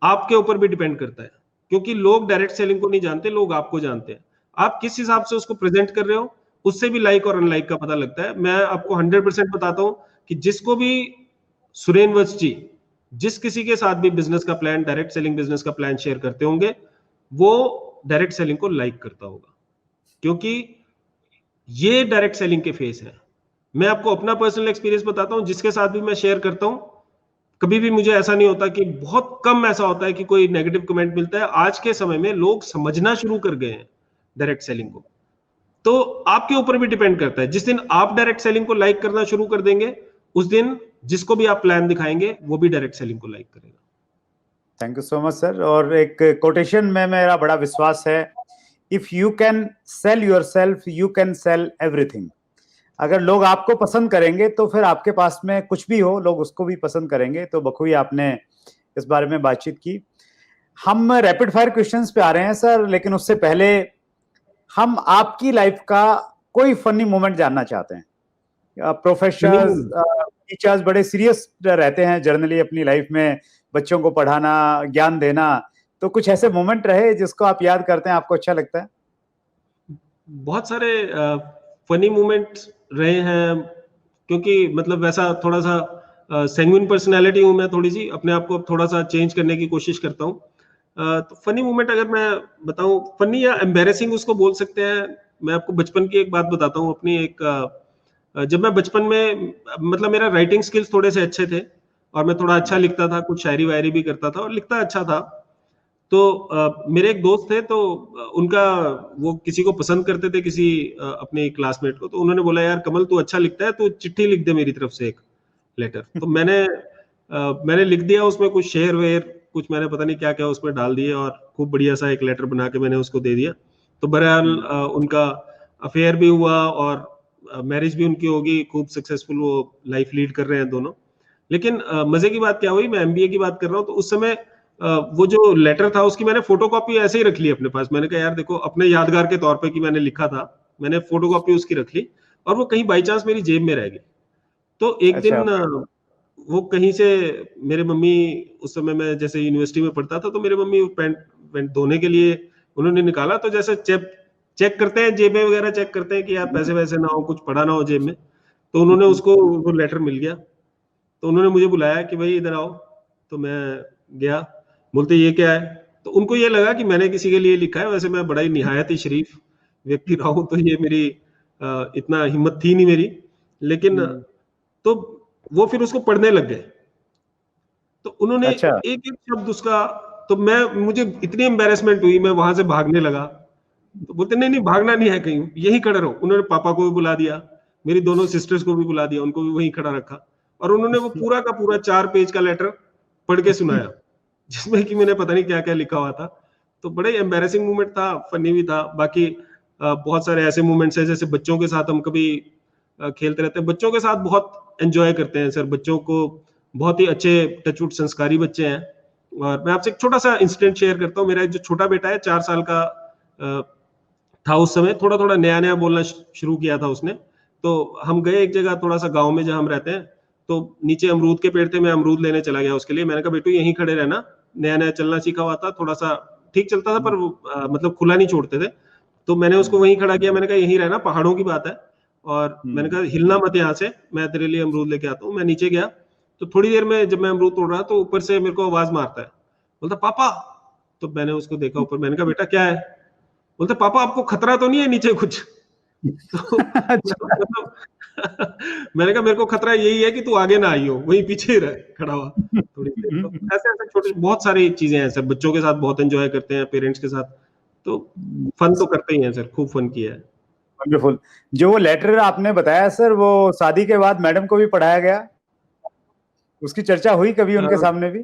आपके ऊपर भी डिपेंड करता है, क्योंकि लोग डायरेक्ट सेलिंग को नहीं जानते, लोग आपको जानते हैं। आप किस हिसाब से उसको प्रेजेंट कर रहे हो उससे भी लाइक और अनलाइक का पता लगता है। मैं आपको 100% बताता हूं कि जिसको भी सुरेन वत्स जी जिस किसी के साथ भी बिजनेस का प्लान, डायरेक्ट सेलिंग बिजनेस का प्लान शेयर करते होंगे, वो डायरेक्ट सेलिंग को लाइक करता होगा, क्योंकि ये डायरेक्ट सेलिंग के फेस है। मैं आपको अपना पर्सनल एक्सपीरियंस बताता हूं, जिसके साथ भी मैं शेयर करता हूं, कभी भी मुझे ऐसा नहीं होता कि, बहुत कम ऐसा होता है कि कोई नेगेटिव कमेंट मिलता है। आज के समय में लोग समझना शुरू कर गए हैं डायरेक्ट सेलिंग को। तो आपके ऊपर भी डिपेंड करता है, जिस दिन आप डायरेक्ट सेलिंग को लाइक करना शुरू कर देंगे उस दिन जिसको भी आप प्लान दिखाएंगे वो भी डायरेक्ट सेलिंग को लाइक करेगा। Thank you so much sir. और एक कोटेशन में मेरा बड़ा विश्वास है, if you can sell yourself you can sell everything. अगर लोग आपको पसंद करेंगे तो फिर आपके पास में कुछ भी हो लोग उसको भी पसंद करेंगे। तो बखूबी आपने इस बारे में बातचीत की। हम रैपिड फायर क्वेश्चंस पे आ रहे हैं सर, लेकिन उससे पहले हम आपकी लाइफ का कोई फनी मोमेंट जानना चाहते हैं। प्रोफेसर्स, टीचर्स बड़े सीरियस रहते हैं जनरली अपनी लाइफ में, बच्चों को पढ़ाना, ज्ञान देना। तो कुछ ऐसे मोमेंट रहे जिसको आप याद करते हैं, आपको अच्छा लगता है? बहुत सारे फनी मोमेंट्स रहे हैं, क्योंकि मतलब वैसा थोड़ा सा सैंग्विन पर्सनैलिटी हूं मैं, थोड़ी सी अपने आप को थोड़ा सा चेंज करने की कोशिश करता हूँ। तो फनी मोमेंट अगर मैं बताऊं, फनी या एम्बेरेसिंग उसको बोल सकते हैं। मैं आपको बचपन की एक बात बताता हूँ अपनी। जब मैं बचपन में, मतलब मेरा राइटिंग स्किल्स थोड़े से अच्छे थे और मैं थोड़ा अच्छा लिखता था, कुछ शायरी वायरी भी करता था और लिखता अच्छा था। तो मेरे एक दोस्त थे, तो उनका, वो किसी को पसंद करते थे, किसी अपने क्लासमेट को। तो उन्होंने बोला, यार कमल तू अच्छा लिखता है, तू चिट्ठी लिख दे मेरी तरफ से एक लेटर। तो मैंने लिख दिया, उसमें कुछ शेर वेर कुछ मैंने पता नहीं क्या क्या उसमें डाल दिए और खूब बढ़िया सा एक लेटर बना के मैंने उसको दे दिया। तो बहरहाल उनका अफेयर भी हुआ और मैरिज भी उनकी होगी, खूब सक्सेसफुल वो लाइफ लीड कर रहे हैं दोनों। लेकिन मजे की बात क्या हुई, मैं एमबीए की बात कर रहा हूँ, तो उस समय वो जो लेटर था उसकी मैंने फोटोकॉपी ऐसे ही रख ली अपने पास। मैंने कहा यार देखो, अपने यादगार के तौर पे कि मैंने लिखा था, मैंने फोटोकॉपी उसकी रख ली और वो कहीं बाई चांस मेरी जेब में रह गई। तो एक अच्छा। दिन वो कहीं से, मेरे मम्मी, उस समय मैं जैसे यूनिवर्सिटी में पढ़ता था, तो मेरे मम्मी पैंट धोने के लिए उन्होंने निकाला, तो जैसे चेक करते हैं जेबें वगैरह, चेक करते हैं कि यार पैसे वैसे ना हो, कुछ पड़ा ना हो जेब में। तो उन्होंने उसको, वो लेटर मिल गया। तो उन्होंने मुझे बुलाया कि भाई इधर आओ। तो मैं गया, बोलते ये क्या है। तो उनको ये लगा कि मैंने किसी के लिए लिखा है। वैसे मैं बड़ा ही निहायत ही शरीफ व्यक्ति रहा हूं, तो ये मेरी इतना हिम्मत थी नहीं मेरी। लेकिन तो वो फिर उसको पढ़ने लग गए। तो उन्होंने अच्छा। एक एक शब्द उसका, तो मुझे इतनी एम्बेरसमेंट हुई, मैं वहां से भागने लगा। तो बोलते नहीं नहीं, भागना नहीं है, कहीं यही खड़े रहो। उन्होंने पापा को भी बुला दिया, मेरी दोनों सिस्टर्स को भी बुला दिया, उनको भी वहीं खड़ा रखा और उन्होंने वो पूरा का पूरा 4 पेज का लेटर पढ़ के सुनाया, जिसमें कि मैंने पता नहीं क्या क्या लिखा हुआ था। तो बड़े एम्बेरसिंग मोमेंट था, फनी भी था। बाकी बहुत सारे ऐसे मोमेंट्स हैं, जैसे बच्चों के साथ हम कभी खेलते रहते हैं, बच्चों के साथ बहुत एंजॉय करते हैं सर। बच्चों को बहुत ही अच्छे टचवुड संस्कारी बच्चे हैं। और मैं आपसे एक छोटा सा इंसिडेंट शेयर करता हूँ। मेरा जो छोटा बेटा है, 4 साल का था उस समय, थोड़ा थोड़ा नया नया बोलना शुरू किया था उसने। तो हम गए एक जगह, थोड़ा सा गांव में जहां हम रहते हैं, तो नीचे अमरूद के पेड़ थे, मैं अमरूद लेने चला गया उसके लिए। मैंने कहा बेटू यहीं खड़े रहना, नया नया चलना सीखा हुआ था, थोड़ा सा ठीक चलता था पर मतलब खुला नहीं छोड़ते थे। तो मैंने उसको वहीं खड़ा किया, मैंने कहा यहीं रहना, पहाड़ों की बात है। और मैंने कहा हिलना मत यहाँ से, मैं तेरे लिए अमरूद लेके आता हूँ। मैं नीचे गया, तो थोड़ी देर में जब मैं अमरूद तोड़ रहा, तो ऊपर से मेरे को आवाज मारता है, बोलता पापा। तो मैंने उसको देखा ऊपर, मैंने कहा बेटा क्या है। बोलते पापा आपको खतरा तो नहीं है नीचे कुछ। तो मतलब मैंने कहा मेरे को खतरा यही है कि तू आगे ना आई हो, वहीं पीछे ही रह खड़ा हुआ थोड़ी देर। तो ऐसे ऐसे छोटे बहुत सारी चीजें हैं सर, बच्चों के साथ बहुत एंजॉय करते हैं, पेरेंट्स के साथ। तो फन तो करते ही हैं सर, खूब फन किया है। वंडरफुल। जो वो लेटर आपने बताया सर, वो शादी के बाद मैडम को भी पढ़ाया गया, उसकी चर्चा हुई कभी उनके सामने भी?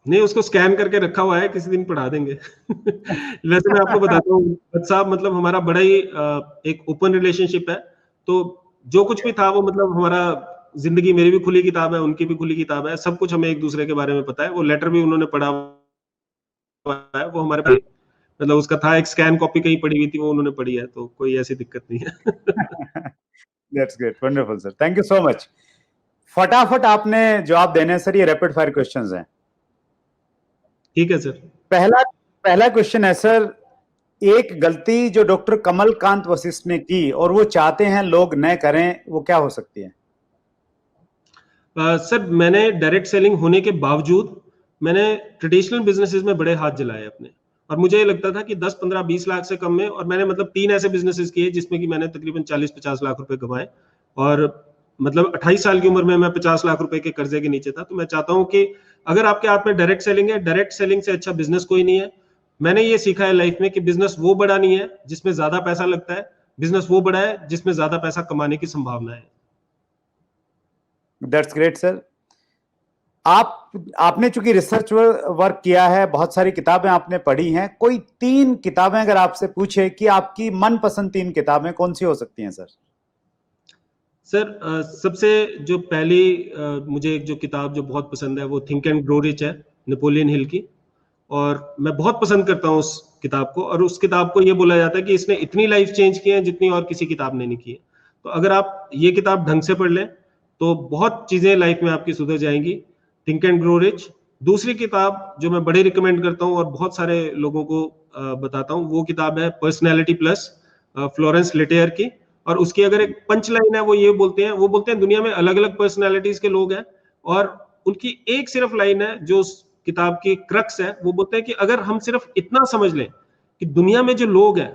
नहीं, उसको स्कैन करके रखा हुआ है, किसी दिन पढ़ा देंगे। वैसे मैं आपको बताता हूँ साहब, मतलब हमारा बड़ा ही एक ओपन रिलेशनशिप है। तो जो कुछ भी था वो, मतलब हमारा जिंदगी, मेरी भी खुली किताब है, उनकी भी खुली किताब है, सब कुछ हमें एक दूसरे के बारे में पता है। वो लेटर भी उन्होंने पढ़ा हुआ है, वो हमारे मतलब उसका था एक स्कैन कॉपी कहीं पड़ी हुई थी, वो उन्होंने पढ़ी है, तो कोई ऐसी दिक्कत नहीं है। That's great, wonderful sir, thank you so much. फटाफट आपने जवाब देने हैं सर, ये रैपिड फायर क्वेश्चंस हैं। ठीक है सर। पहला पहला क्वेश्चन है सर, एक गलती जो डॉक्टर कमलकांत वशिष्ठ ने की और वो चाहते हैं लोग न करें, वो क्या हो सकती है? सर मैंने डायरेक्ट सेलिंग होने के बावजूद मैंने ट्रेडिशनल बिजनेसेस में बड़े हाथ जलाए अपने, और मुझे ये लगता था कि 10, 15, 20 लाख से कम में, और मैंने मतलब 3 ऐसे बिजनेसेस किए जिसमें कि मैंने तकरीबन 40-50 लाख रुपए कमाए, और मतलब 28 साल की उम्र में मैं 50 लाख रुपए के कर्जे के नीचे था। तो मैं चाहता हूं कि अगर आपके हाथ में डायरेक्ट सेलिंग है, डायरेक्ट सेलिंग से अच्छा बिजनेस कोई नहीं है। मैंने ये सीखा है लाइफ में कि बिजनेस वो बड़ा नहीं है जिसमें ज्यादा पैसा लगता है, बिजनेस वो बड़ा है जिसमें ज्यादा पैसा कमाने की संभावना है। That's great sir. आपने चूंकि रिसर्च वर्क किया है, बहुत सारी किताबें आपने पढ़ी हैं, कोई 3 किताबें अगर आपसे पूछे कि आपकी मनपसंद 3 किताबें कौन सी हो सकती हैं सर? सर सबसे जो पहली मुझे एक जो किताब जो बहुत पसंद है वो थिंक एंड ग्रो रिच है, नेपोलियन हिल की, और मैं बहुत पसंद करता हूँ उस किताब को, और उस किताब को ये बोला जाता है कि इसने इतनी लाइफ चेंज की है जितनी और किसी किताब ने नहीं की है। तो अगर आप ये किताब ढंग से पढ़ लें तो बहुत चीजें लाइफ में आपकी सुधर जाएंगी। Think and grow rich. दूसरी किताब जो मैं बड़े रिकमेंड करता हूँ और बहुत सारे लोगों को बताता हूँ, वो किताब है पर्सनैलिटी प्लस, फ्लोरेंस लिटेयर की। और उसकी अगर एक पंच लाइन है, वो बोलते हैं दुनिया में अलग अलग पर्सनैलिटीज के लोग हैं, और उनकी एक सिर्फ लाइन है जो उस किताब की क्रक्स है, वो बोलते हैं कि अगर हम सिर्फ इतना समझ लें कि दुनिया में जो लोग हैं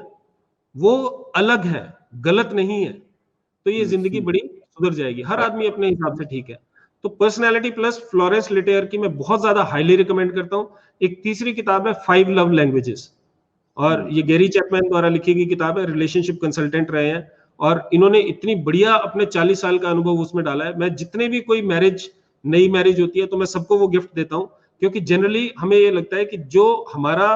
वो अलग है, गलत नहीं है, तो ये जिंदगी बड़ी सुधर जाएगी। हर आदमी अपने हिसाब से ठीक है। तो पर्सनैलिटी प्लस फ्लोरेंस लिटेयर की मैं बहुत ज्यादा हाईली रिकमेंड करता हूं। एक तीसरी किताब है 5 लव लैंग्वेजेस, और ये गैरी चैपमैन द्वारा लिखी गई किताब है, रिलेशनशिप कंसल्टेंट रहे हैं, और इन्होंने इतनी बढ़िया अपने 40 साल का अनुभव उसमें डाला है। मैं जितने भी कोई नई मैरिज होती है तो मैं सबको वो गिफ्ट देता हूं, क्योंकि जनरली हमें ये लगता है कि जो हमारा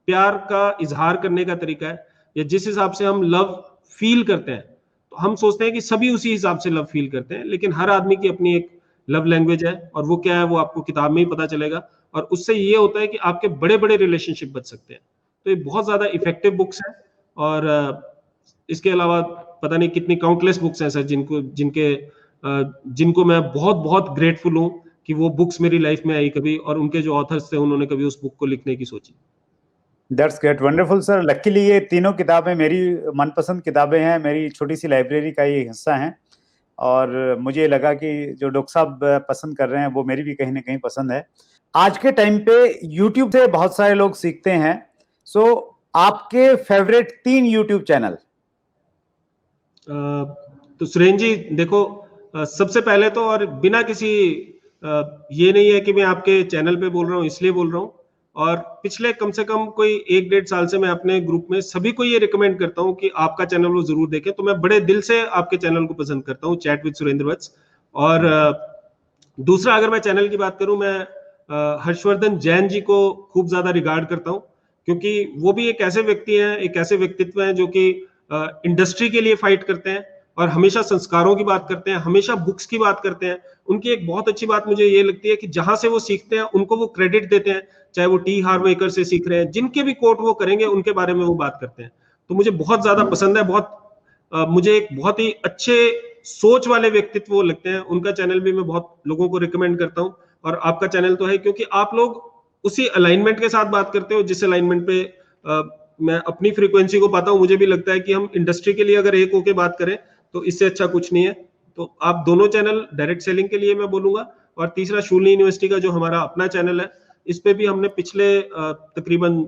प्यार का इजहार करने का तरीका है, या जिस हिसाब से हम लव फील करते हैं, तो हम सोचते हैं कि सभी उसी हिसाब से लव फील करते हैं, लेकिन हर आदमी की अपनी एक लव लैंग्वेज है, और वो क्या है वो आपको किताब में ही पता चलेगा। और उससे ये होता है कि आपके बड़े बड़े रिलेशनशिप बच सकते हैं। तो ये बहुत ज्यादा इफेक्टिव बुक्स है। और इसके अलावा पता नहीं कितनी काउंटलेस बुक्स हैं सर जिनको मैं बहुत बहुत ग्रेटफुल हूं कि वो बुक्स मेरी लाइफ में आई कभी, और उनके जो ऑथर्स थे उन्होंने कभी उस बुक को लिखने की सोची। That's great, wonderful sir. Luckily ये तीनों किताबें मेरी मनपसंद किताबें हैं, मेरी छोटी सी लाइब्रेरी का ये हिस्सा हैं, और मुझे लगा कि जो डॉक्टर साहब पसंद कर रहे हैं वो मेरी भी कहीं ना कहीं पसंद है। आज के टाइम पे यूट्यूब से बहुत सारे लोग सीखते हैं, सो आपके फेवरेट 3 यूट्यूब चैनल? तो सुरेंद्र जी देखो, सबसे पहले तो, और बिना किसी ये नहीं है कि मैं आपके चैनल पे बोल रहा हूँ इसलिए बोल रहा हूँ, और पिछले कम से कम कोई 1-1.5 साल से मैं अपने ग्रुप में सभी को ये रिकमेंड करता हूँ कि आपका चैनल वो जरूर देखें। तो मैं बड़े दिल से आपके चैनल को पसंद करता हूँ, चैट विद सुरेंद्र वत्स। और दूसरा अगर मैं चैनल की बात करूं, मैं हर्षवर्धन जैन जी को खूब ज्यादा रिगार्ड करता हूं, क्योंकि वो भी एक ऐसे व्यक्ति हैं, एक ऐसे व्यक्तित्व हैं जो कि इंडस्ट्री के लिए फाइट करते हैं, और हमेशा संस्कारों की बात करते हैं, हमेशा बुक्स की बात करते हैं। उनकी एक बहुत अच्छी बात मुझे ये लगती है कि जहां से वो सीखते हैं उनको वो क्रेडिट देते हैं, चाहे वो टी हार्वेकर से सीख रहे हैं, जिनके भी कोट वो करेंगे उनके बारे में वो बात करते हैं। तो मुझे बहुत ज्यादा पसंद है, मुझे एक बहुत ही अच्छे सोच वाले व्यक्तित्व वो लगते हैं। उनका चैनल भी मैं बहुत लोगों को रिकमेंड करता हूं, और आपका चैनल तो है, क्योंकि आप लोग उसी अलाइनमेंट के साथ बात करते हो जिस अलाइनमेंट पे मैं अपनी फ्रीक्वेंसी को पाता हूं। मुझे भी लगता है कि हम इंडस्ट्री के लिए अगर एक होके बात करें तो इससे अच्छा कुछ नहीं है। तो आप दोनों चैनल डायरेक्ट सेलिंग के लिए मैं बोलूंगा, और तीसरा शूलिनी यूनिवर्सिटी का जो हमारा अपना चैनल है, इस पे भी हमने पिछले तकरीबन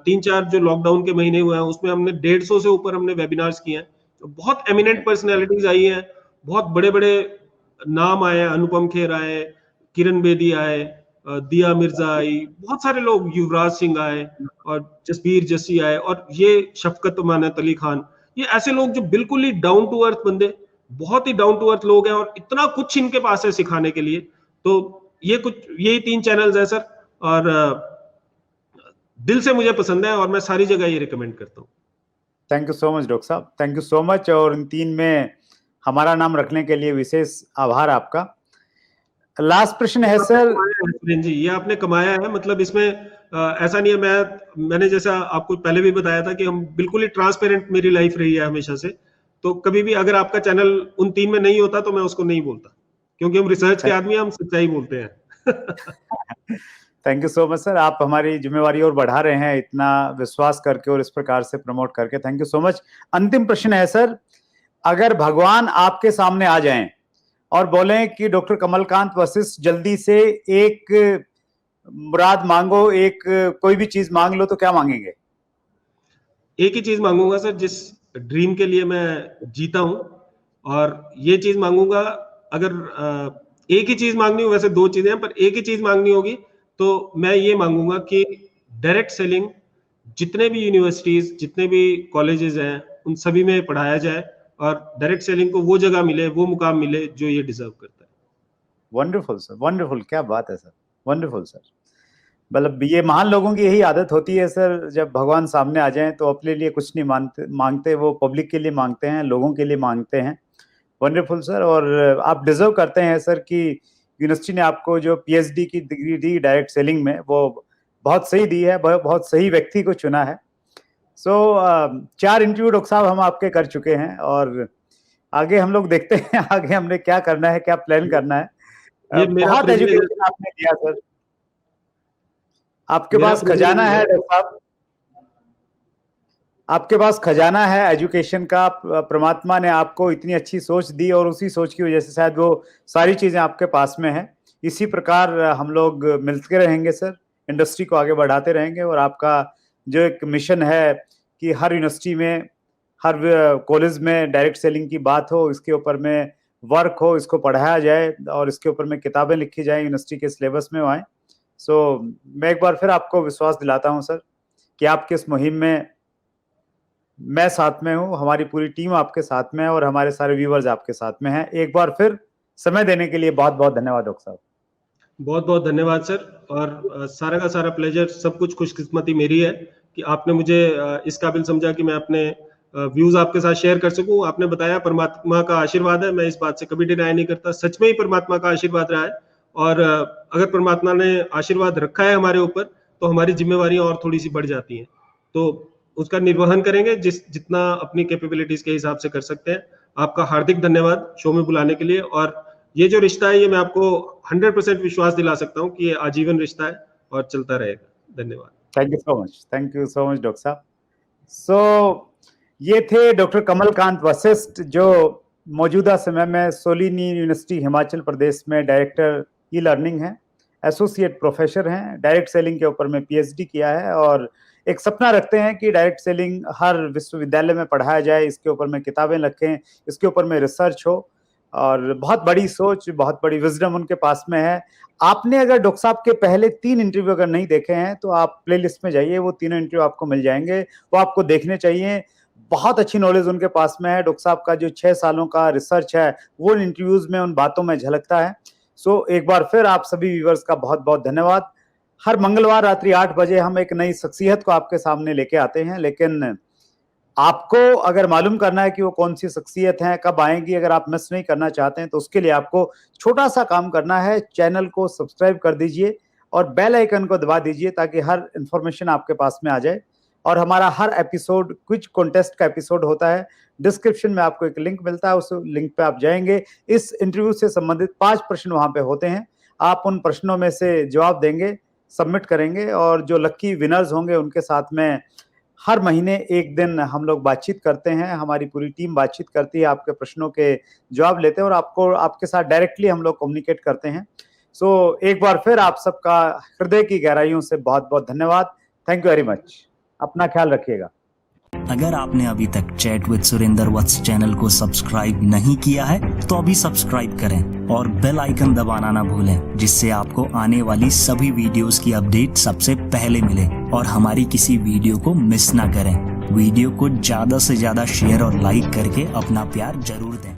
3-4 जो लॉकडाउन के महीने हुए हैं उसमें हमने 150 से ऊपर हमने वेबिनार्स किए हैं। तो बहुत एमिनेंट पर्सनैलिटीज आई हैं, बहुत बड़े बड़े नाम आए हैं, अनुपम खेर आए, किरण बेदी आए, दिया मिर्जा आई, बहुत सारे लोग, युवराज सिंह आए, और जसबीर जस्सी आए, और ये शफकत अमानत अली खान, ये ऐसे लोग जो बिल्कुल ही डाउन टू अर्थ बंदे, बहुत ही डाउन टू अर्थ लोग हैं, और इतना कुछ इनके पास है सिखाने के लिए। तो यही 3 चैनल्स हैं सर, और दिल से मुझे पसंद है, और मैं सारी जगह ये रिकमेंड करता हूँ। Thank you so much doctor साहब, थैंक यू सो मच। और इन 3 में हमारा नाम रखने के लिए विशेष आभार आपका। लास्ट प्रश्न है सर जी, ये आपने कमाया है, मतलब इसमें ऐसा नहीं है, मैंने जैसा आपको पहले भी बताया था कि हम बिल्कुल ही ट्रांसपेरेंट मेरी लाइफ रही है हमेशा से। तो कभी भी अगर आपका चैनल उन 3 में नहीं होता तो मैं उसको नहीं बोलता, क्योंकि हम रिसर्च के आदमी, हम सच्चाई बोलते हैं। Thank you so much sir, आप हमारी जिम्मेवारी और बढ़ा रहे हैं इतना विश्वास करके और इस प्रकार से प्रमोट करके। Thank you so much. अंतिम प्रश्न है सर, अगर भगवान आपके सामने आ जाएं और बोलें कि डॉक्टर कमलकांत वशिष्ठ जल्दी से एक मुराद मांगो, एक कोई भी चीज मांग लो, तो क्या मांगेंगे? एक ही चीज मांगूंगा सर, जिस ड्रीम के लिए मैं जीता हूं, और ये चीज मांगूंगा। अगर एक ही चीज मांगनी हो, वैसे 2 चीजें हैं, पर एक ही चीज मांगनी होगी तो मैं ये मांगूंगा कि डायरेक्ट सेलिंग जितने भी यूनिवर्सिटीज, जितने भी कॉलेजेस हैं, उन सभी में पढ़ाया जाए और डायरेक्ट सेलिंग को वो जगह मिले, वो मुकाम मिले जो ये डिजर्व करता है। वंडरफुल सर, वंडरफुल, क्या बात है सर, वंडरफुल सर। मतलब ये महान लोगों की यही आदत होती है सर, जब भगवान सामने आ जाएं तो अपने लिए कुछ नहीं मांगते, वो पब्लिक के लिए मांगते हैं, लोगों के लिए मांगते हैं। वंडरफुल सर, और आप डिजर्व करते हैं सर कि यूनिवर्सिटी ने आपको जो पीएचडी की डिग्री दी डायरेक्ट सेलिंग में, वो बहुत सही दी है, बहुत सही व्यक्ति को चुना है। सो 4 इंटरव्यू डॉक्टर साहब हम आपके कर चुके हैं, और आगे हम लोग देखते हैं आगे हमने क्या करना है, क्या प्लान करना है। ये मेरा बहुत प्रिविलेज एजुकेशन आपने दिया सर, आपके पास खजाना है डॉक्टर साहब, आपके पास खजाना है एजुकेशन का। परमात्मा ने आपको इतनी अच्छी सोच दी और उसी सोच की वजह से शायद वो सारी चीजें आपके पास में है। इसी प्रकार हम लोग मिलते रहेंगे सर, इंडस्ट्री को आगे बढ़ाते रहेंगे, और आपका जो एक मिशन है कि हर यूनिवर्सिटी में, हर कॉलेज में डायरेक्ट सेलिंग की बात हो, इसके ऊपर में वर्क हो, इसको पढ़ाया जाए और इसके ऊपर में किताबें लिखी जाए, यूनिवर्सिटी के सिलेबस में आए। सो मैं एक बार फिर आपको विश्वास दिलाता हूं सर कि आपके इस मुहिम में मैं साथ में हूं, हमारी पूरी टीम आपके साथ में है, और हमारे सारे व्यूवर्स आपके साथ में हैं। एक बार फिर समय देने के लिए बहुत बहुत धन्यवाद डॉक्टर साहब। बहुत बहुत धन्यवाद सर, और सारा का सारा प्लेजर, सब कुछ खुशकिस्मती मेरी है कि आपने मुझे इस काबिल समझा कि मैं अपने व्यूज आपके साथ शेयर कर सकूं। आपने बताया परमात्मा का आशीर्वाद है, मैं इस बात से कभी डिनाई नहीं करता, सच में ही परमात्मा का आशीर्वाद रहा है। और अगर परमात्मा ने आशीर्वाद रखा है हमारे ऊपर, तो हमारी जिम्मेवारियां और थोड़ी सी बढ़ जाती हैं, तो उसका निर्वहन करेंगे जितना अपनी कैपेबिलिटीज के हिसाब से कर सकते हैं। आपका हार्दिक धन्यवाद शो में बुलाने के लिए, और ये जो रिश्ता है, ये मैं आपको 100% विश्वास दिला सकता हूँ कि ये आजीवन रिश्ता है और चलता रहेगा। धन्यवाद। Thank you so much, thank you so much doctor साहब। सो ये थे डॉक्टर कमलकांत वशिष्ठ, जो मौजूदा समय में सोलिनी यूनिवर्सिटी हिमाचल प्रदेश में डायरेक्टर ई लर्निंग है, एसोसिएट प्रोफेसर हैं, डायरेक्ट सेलिंग के ऊपर में पीएचडी किया है, और एक सपना रखते हैं कि डायरेक्ट सेलिंग हर विश्वविद्यालय में पढ़ाया जाए, इसके ऊपर में किताबें लिखें, इसके ऊपर में रिसर्च हो, और बहुत बड़ी सोच, बहुत बड़ी विजडम उनके पास में है। आपने अगर डॉक्टर साहब के पहले 3 इंटरव्यू अगर नहीं देखे हैं तो आप प्लेलिस्ट में जाइए, वो तीनों इंटरव्यू आपको मिल जाएंगे, वो आपको देखने चाहिए। बहुत अच्छी नॉलेज उनके पास में है। डॉक्टर साहब का जो 6 सालों का रिसर्च है वो इंटरव्यूज में, उन बातों में झलकता है। सो एक बार फिर आप सभी व्यूअर्स का बहुत बहुत धन्यवाद। हर मंगलवार रात्रि 8 बजे हम एक नई शख्सियत को आपके सामने लेके आते हैं, लेकिन आपको अगर मालूम करना है कि वो कौन सी शख्सियत है, कब आएंगी, अगर आप मिस नहीं करना चाहते हैं तो उसके लिए आपको छोटा सा काम करना है, चैनल को सब्सक्राइब कर दीजिए और बेल आइकन को दबा दीजिए ताकि हर इंफॉर्मेशन आपके पास में आ जाए। और हमारा हर एपिसोड क्विज कॉन्टेस्ट का एपिसोड होता है, डिस्क्रिप्शन में आपको एक लिंक मिलता है, उस लिंक पे आप जाएंगे, इस इंटरव्यू से संबंधित 5 प्रश्न वहां पे होते हैं, आप उन प्रश्नों में से जवाब देंगे, सबमिट करेंगे, और जो लकी विनर्स होंगे उनके साथ में हर महीने एक दिन हम लोग बातचीत करते हैं, हमारी पूरी टीम बातचीत करती है, आपके प्रश्नों के जवाब लेते हैं और आपको, आपके साथ डायरेक्टली हम लोग कम्युनिकेट करते हैं। सो एक बार फिर आप सबका हृदय की गहराइयों से बहुत बहुत धन्यवाद। Thank you very much. अपना ख्याल रखिएगा। अगर आपने अभी तक chat with Surendra Vats channel को सब्सक्राइब नहीं किया है तो अभी सब्सक्राइब करें और बेल आइकन दबाना ना भूलें, जिससे आपको आने वाली सभी वीडियोस की अपडेट सबसे पहले मिले और हमारी किसी वीडियो को मिस ना करें। वीडियो को ज्यादा से ज्यादा शेयर और लाइक करके अपना प्यार जरूर दें।